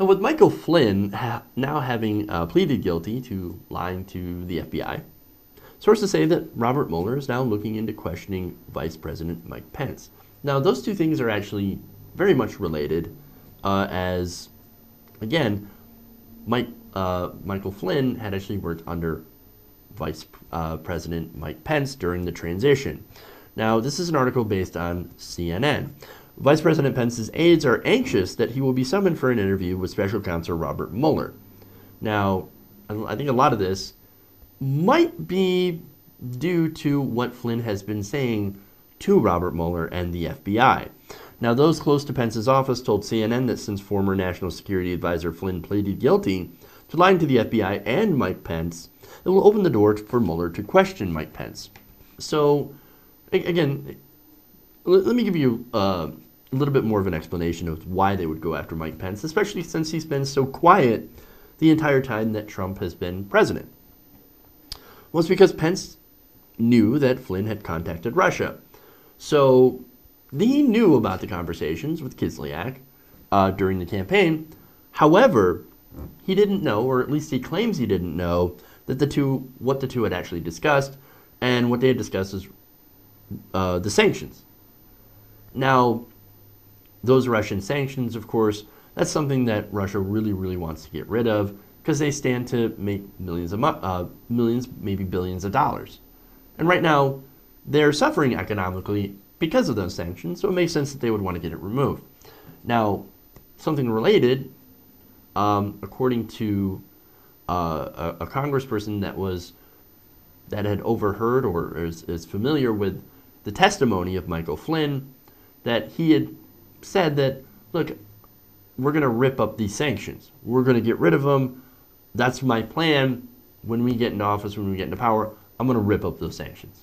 And with Michael Flynn now having pleaded guilty to lying to the FBI, sources say that Robert Mueller is now looking into questioning Vice President Mike Pence. Now, those two things are actually very much related, as, again, Michael Flynn had actually worked under Vice President Mike Pence during the transition. Now, this is an article based on CNN. Vice President Pence's aides are anxious that he will be summoned for an interview with Special Counsel Robert Mueller. Now, I think a lot of this might be due to what Flynn has been saying to Robert Mueller and the FBI. Now, those close to Pence's office told CNN that since former National Security Advisor Flynn pleaded guilty to lying to the FBI and Mike Pence, it will open the door for Mueller to question Mike Pence. So, again, let me give you a little bit more of an explanation of why they would go after Mike Pence, especially since he's been so quiet the entire time that Trump has been president. Well, it's because Pence knew that Flynn had contacted Russia. So he knew about the conversations with Kislyak during the campaign. However, he didn't know, or at least he claims he didn't know, that what the two had actually discussed, and what they had discussed is the sanctions. Now, those Russian sanctions, of course, that's something that Russia really, really wants to get rid of because they stand to make millions, maybe billions of dollars. And right now, they're suffering economically because of those sanctions, so it makes sense that they would want to get it removed. Now, something related, according to a congressperson that had overheard or is familiar with the testimony of Michael Flynn, that he had said that, look, we're going to rip up these sanctions. We're going to get rid of them. That's my plan. When we get into office, when we get into power, I'm going to rip up those sanctions.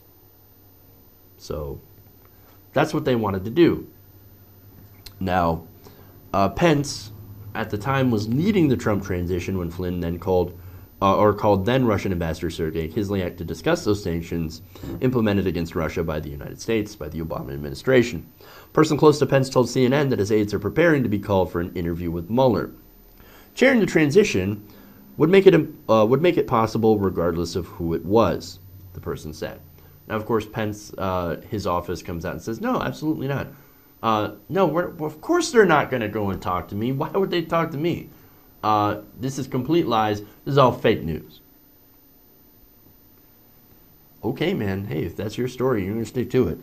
So that's what they wanted to do. Now, Pence, at the time, was leading the Trump transition when Flynn then called then Russian Ambassador Sergey Kislyak to discuss those sanctions implemented against Russia by the United States, by the Obama administration. A person close to Pence told CNN that his aides are preparing to be called for an interview with Mueller. Chairing the transition would make it possible regardless of who it was, the person said. Now, of course, Pence, his office comes out and says, no, absolutely not. No, of course they're not going to go and talk to me. Why would they talk to me? This is complete lies. This is all fake news. Okay, man. Hey, if that's your story, you're going to stick to it.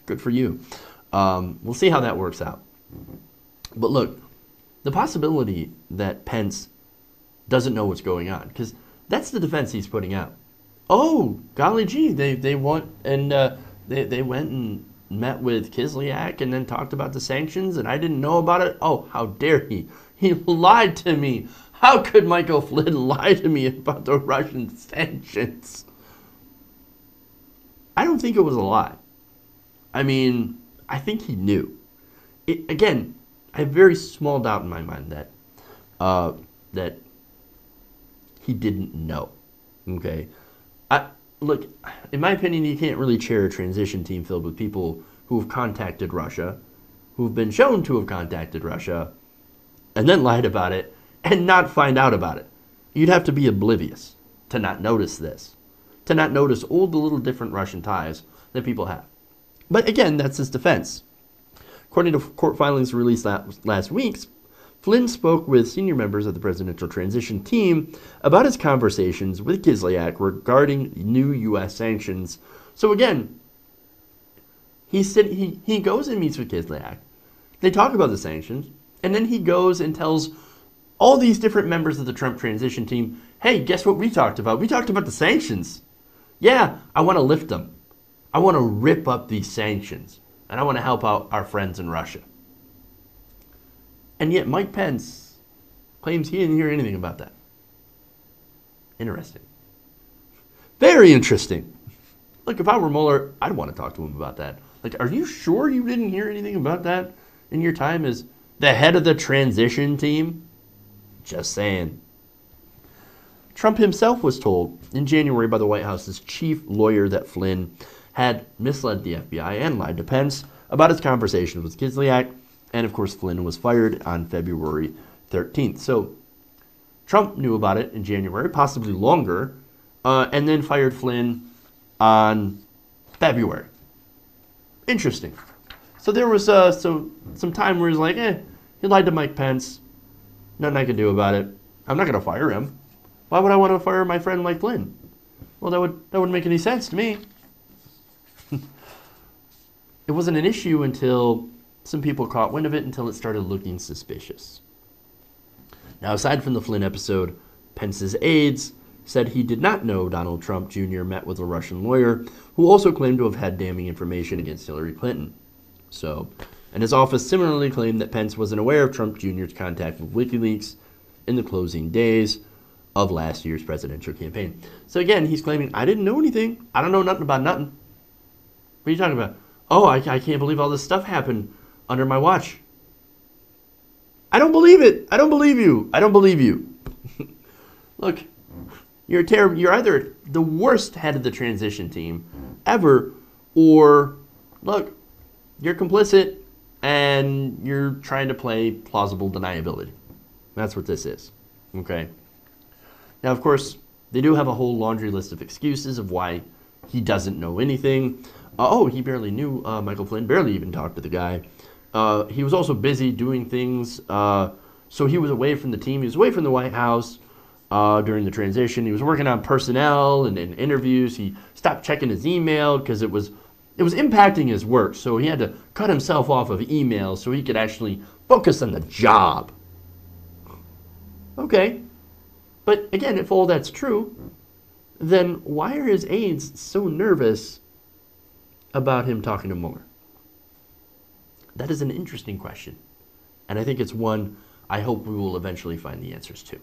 Good for you. We'll see how that works out. But look, the possibility that Pence doesn't know what's going on, because that's the defense he's putting out. Oh, golly gee, they went and met with Kislyak and then talked about the sanctions, and I didn't know about it. Oh, how dare he? He lied to me. How could Michael Flynn lie to me about the Russian sanctions? I don't think it was a lie. I mean, I think he knew. Again, I have very small doubt in my mind that he didn't know. Okay? Look, in my opinion, you can't really chair a transition team filled with people who have contacted Russia, who have been shown to have contacted Russia, and then lied about it, and not find out about it. You'd have to be oblivious to not notice this, to not notice all the little different Russian ties that people have. But again, that's his defense. According to court filings released last week, Flynn spoke with senior members of the presidential transition team about his conversations with Kislyak regarding new U.S. sanctions. So again, he goes and meets with Kislyak. They talk about the sanctions, and then he goes and tells all these different members of the Trump transition team, hey, guess what we talked about? We talked about the sanctions. Yeah, I want to lift them. I want to rip up these sanctions, and I want to help out our friends in Russia. And yet Mike Pence claims he didn't hear anything about that. Interesting. Very interesting. Look, if I were Mueller, I'd want to talk to him about that. Like, are you sure you didn't hear anything about that in your time as the head of the transition team? Just saying. Trump himself was told in January by the White House's chief lawyer that Flynn had misled the FBI and lied to Pence about his conversations with Kislyak. And of course, Flynn was fired on February 13th. So Trump knew about it in January, possibly longer, and then fired Flynn on February. Interesting. So there was some time where he's like, he lied to Mike Pence. Nothing I can do about it. I'm not going to fire him. Why would I want to fire my friend Mike Flynn? Well, that wouldn't make any sense to me. It wasn't an issue until some people caught wind of it, until it started looking suspicious. Now, aside from the Flynn episode, Pence's aides said he did not know Donald Trump Jr. met with a Russian lawyer who also claimed to have had damning information against Hillary Clinton. And his office similarly claimed that Pence wasn't aware of Trump Jr.'s contact with WikiLeaks in the closing days of last year's presidential campaign. So again, he's claiming, I didn't know anything. I don't know nothing about nothing. What are you talking about? Oh, I can't believe all this stuff happened under my watch. I don't believe it. I don't believe you. I don't believe you. Look, you're either the worst head of the transition team ever, or look, you're complicit and you're trying to play plausible deniability. That's what this is. Okay. Now, of course, they do have a whole laundry list of excuses of why he doesn't know anything. He barely knew Michael Flynn, barely even talked to the guy. He was also busy doing things. So he was away from the team. He was away from the White House during the transition. He was working on personnel and interviews. He stopped checking his email because it was impacting his work. So he had to cut himself off of emails so he could actually focus on the job. Okay. But again, if all that's true, then why are his aides so nervous about him talking to Mueller? That is an interesting question. And I think it's one I hope we will eventually find the answers to.